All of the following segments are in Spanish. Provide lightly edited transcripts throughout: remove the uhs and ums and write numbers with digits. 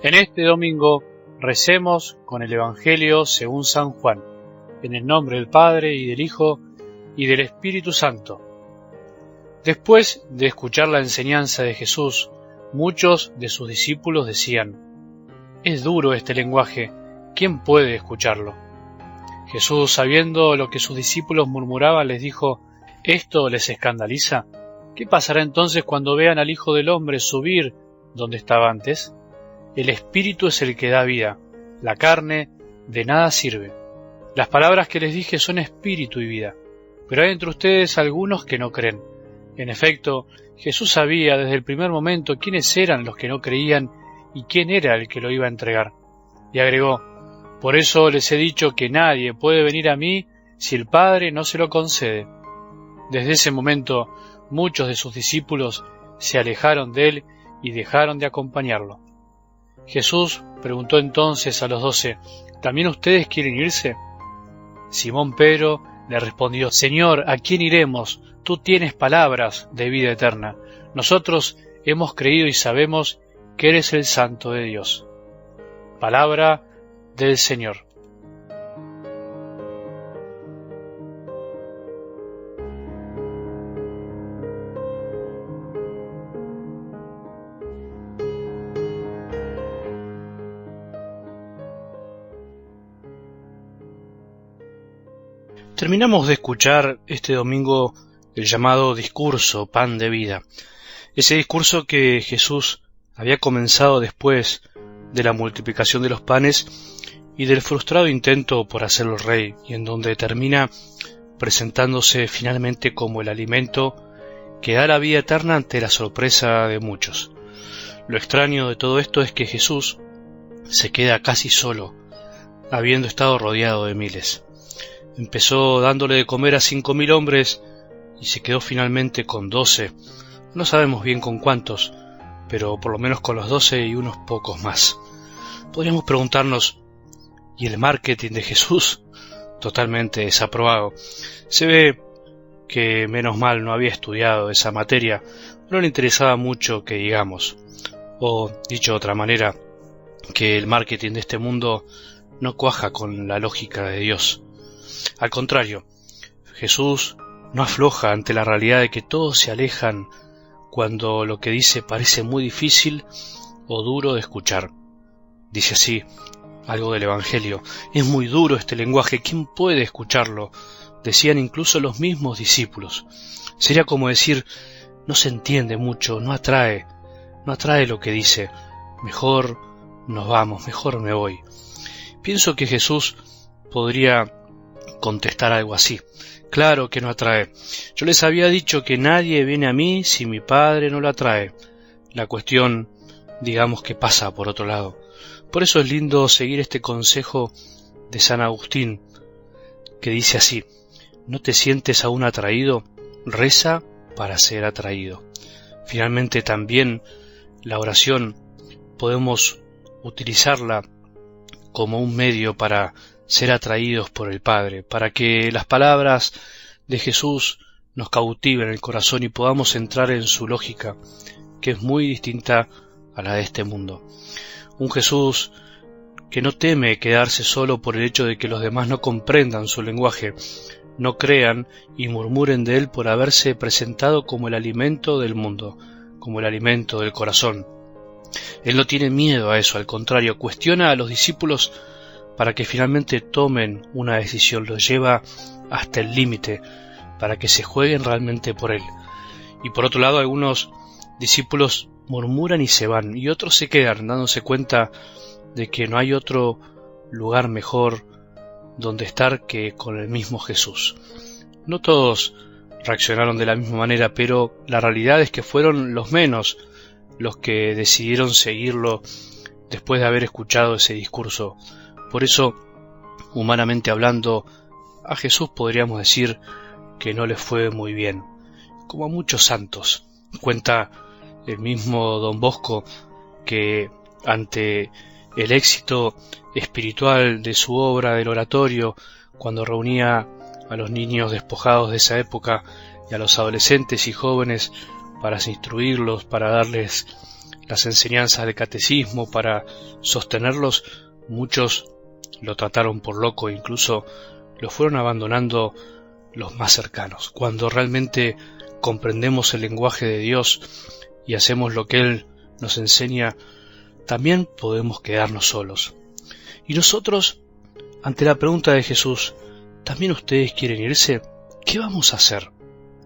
En este domingo recemos con el Evangelio según San Juan, en el nombre del Padre y del Hijo y del Espíritu Santo. Después de escuchar la enseñanza de Jesús, muchos de sus discípulos decían: «Es duro este lenguaje, ¿quién puede escucharlo?». Jesús, sabiendo lo que sus discípulos murmuraban, les dijo: «¿Esto les escandaliza? ¿Qué pasará entonces cuando vean al Hijo del Hombre subir donde estaba antes? El Espíritu es el que da vida, la carne de nada sirve. Las palabras que les dije son espíritu y vida, pero hay entre ustedes algunos que no creen». En efecto, Jesús sabía desde el primer momento quiénes eran los que no creían y quién era el que lo iba a entregar. Y agregó: «Por eso les he dicho que nadie puede venir a mí si el Padre no se lo concede». Desde ese momento, muchos de sus discípulos se alejaron de él y dejaron de acompañarlo. Jesús preguntó entonces a los 12: «¿También ustedes quieren irse?». Simón Pedro le respondió: «Señor, ¿a quién iremos? Tú tienes palabras de vida eterna. Nosotros hemos creído y sabemos que eres el Santo de Dios». Palabra del Señor. Terminamos de escuchar este domingo el llamado discurso Pan de Vida, ese discurso que Jesús había comenzado después de la multiplicación de los panes y del frustrado intento por hacerlo rey, y en donde termina presentándose finalmente como el alimento que da la vida eterna ante la sorpresa de muchos. Lo extraño de todo esto es que Jesús se queda casi solo, habiendo estado rodeado de miles. Empezó dándole de comer a 5.000 hombres y se quedó finalmente con 12. No sabemos bien con cuántos, pero por lo menos con los 12 y unos pocos más. Podríamos preguntarnos: ¿y el marketing de Jesús? Totalmente desaprobado. Se ve que menos mal no había estudiado esa materia, no le interesaba mucho que digamos. O, dicho de otra manera, que el marketing de este mundo no cuaja con la lógica de Dios. Al contrario, Jesús no afloja ante la realidad de que todos se alejan cuando lo que dice parece muy difícil o duro de escuchar. Dice así algo del Evangelio: «Es muy duro este lenguaje, ¿quién puede escucharlo?». Decían incluso los mismos discípulos. Sería como decir: no se entiende mucho, no atrae lo que dice, mejor nos vamos, mejor me voy. Pienso que Jesús podría contestar algo así: claro que no atrae. Yo les había dicho que nadie viene a mí si mi Padre no lo atrae. La cuestión, digamos que pasa por otro lado. Por eso es lindo seguir este consejo de San Agustín, que dice así: ¿no te sientes aún atraído? Reza para ser atraído. Finalmente también la oración podemos utilizarla como un medio para ser atraídos por el Padre, para que las palabras de Jesús nos cautiven el corazón y podamos entrar en su lógica, que es muy distinta a la de este mundo. Un Jesús que no teme quedarse solo por el hecho de que los demás no comprendan su lenguaje, no crean y murmuren de él por haberse presentado como el alimento del mundo, como el alimento del corazón. Él no tiene miedo a eso, al contrario, cuestiona a los discípulos para que finalmente tomen una decisión, los lleva hasta el límite, para que se jueguen realmente por él. Y por otro lado, algunos discípulos murmuran y se van, y otros se quedan, dándose cuenta de que no hay otro lugar mejor donde estar que con el mismo Jesús. No todos reaccionaron de la misma manera, pero la realidad es que fueron los menos los que decidieron seguirlo después de haber escuchado ese discurso. Por eso, humanamente hablando, a Jesús podríamos decir que no le fue muy bien, como a muchos santos. Cuenta el mismo Don Bosco que ante el éxito espiritual de su obra del oratorio, cuando reunía a los niños despojados de esa época y a los adolescentes y jóvenes para instruirlos, para darles las enseñanzas del catecismo para sostenerlos, muchos lo trataron por loco, incluso lo fueron abandonando los más cercanos. Cuando realmente comprendemos el lenguaje de Dios y hacemos lo que Él nos enseña, también podemos quedarnos solos. Y nosotros, ante la pregunta de Jesús, ¿también ustedes quieren irse? ¿Qué vamos a hacer?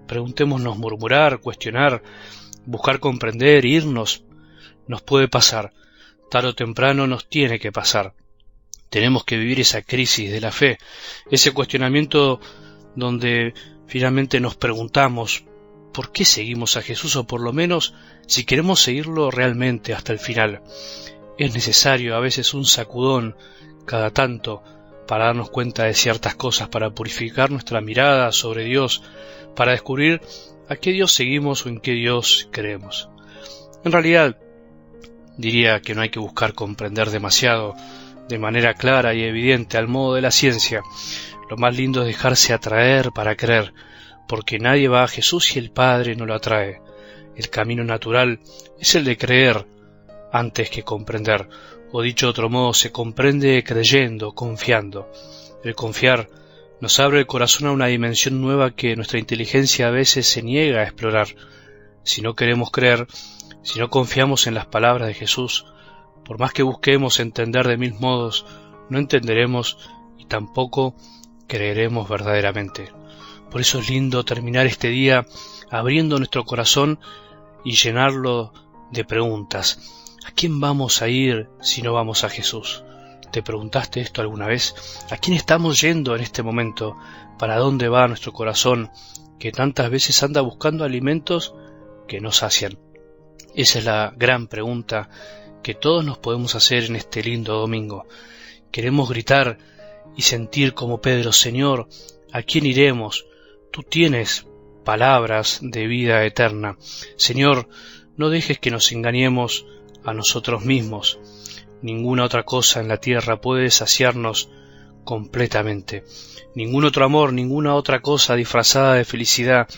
Preguntémonos: murmurar, cuestionar, buscar comprender, irnos. Nos puede pasar, tarde o temprano nos tiene que pasar. Tenemos que vivir esa crisis de la fe, ese cuestionamiento donde finalmente nos preguntamos ¿por qué seguimos a Jesús? O por lo menos si queremos seguirlo realmente hasta el final. Es necesario a veces un sacudón cada tanto para darnos cuenta de ciertas cosas, para purificar nuestra mirada sobre Dios, para descubrir a qué Dios seguimos o en qué Dios creemos. En realidad, diría que no hay que buscar comprender demasiado, de manera clara y evidente, al modo de la ciencia. Lo más lindo es dejarse atraer para creer, porque nadie va a Jesús si el Padre no lo atrae. El camino natural es el de creer antes que comprender, o dicho de otro modo, se comprende creyendo, confiando. El confiar nos abre el corazón a una dimensión nueva que nuestra inteligencia a veces se niega a explorar. Si no queremos creer, si no confiamos en las palabras de Jesús, por más que busquemos entender de mil modos, no entenderemos y tampoco creeremos verdaderamente. Por eso es lindo terminar este día abriendo nuestro corazón y llenarlo de preguntas. ¿A quién vamos a ir si no vamos a Jesús? ¿Te preguntaste esto alguna vez? ¿A quién estamos yendo en este momento? ¿Para dónde va nuestro corazón, que tantas veces anda buscando alimentos que no sacian? Esa es la gran pregunta que todos nos podemos hacer en este lindo domingo. Queremos gritar y sentir como Pedro: Señor, ¿a quién iremos? Tú tienes palabras de vida eterna. Señor, no dejes que nos engañemos a nosotros mismos. Ninguna otra cosa en la tierra puede saciarnos completamente. Ningún otro amor, ninguna otra cosa disfrazada de felicidad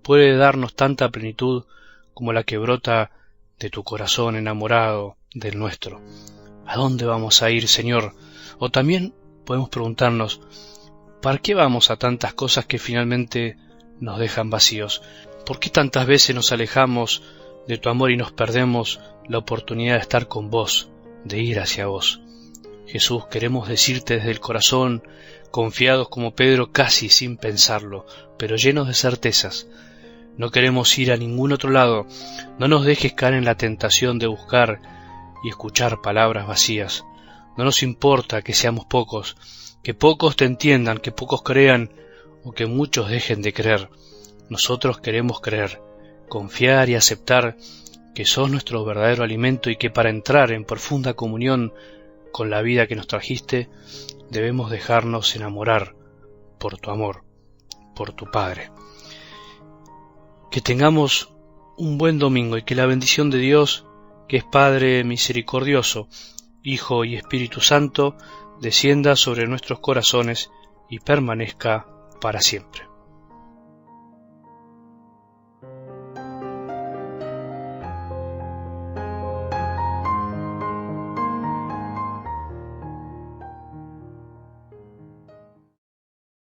puede darnos tanta plenitud como la que brota de tu corazón enamorado del nuestro. ¿A dónde vamos a ir, Señor? O también podemos preguntarnos: ¿para qué vamos a tantas cosas que finalmente nos dejan vacíos? ¿Por qué tantas veces nos alejamos de tu amor y nos perdemos la oportunidad de estar con vos, de ir hacia vos? Jesús, queremos decirte desde el corazón, confiados como Pedro, casi sin pensarlo, pero llenos de certezas: no queremos ir a ningún otro lado. No nos dejes caer en la tentación de buscar y escuchar palabras vacías. No nos importa que seamos pocos, que pocos te entiendan, que pocos crean o que muchos dejen de creer. Nosotros queremos creer, confiar y aceptar que sos nuestro verdadero alimento y que para entrar en profunda comunión con la vida que nos trajiste, debemos dejarnos enamorar por tu amor, por tu Padre. Que tengamos un buen domingo y que la bendición de Dios, que es Padre misericordioso, Hijo y Espíritu Santo, descienda sobre nuestros corazones y permanezca para siempre.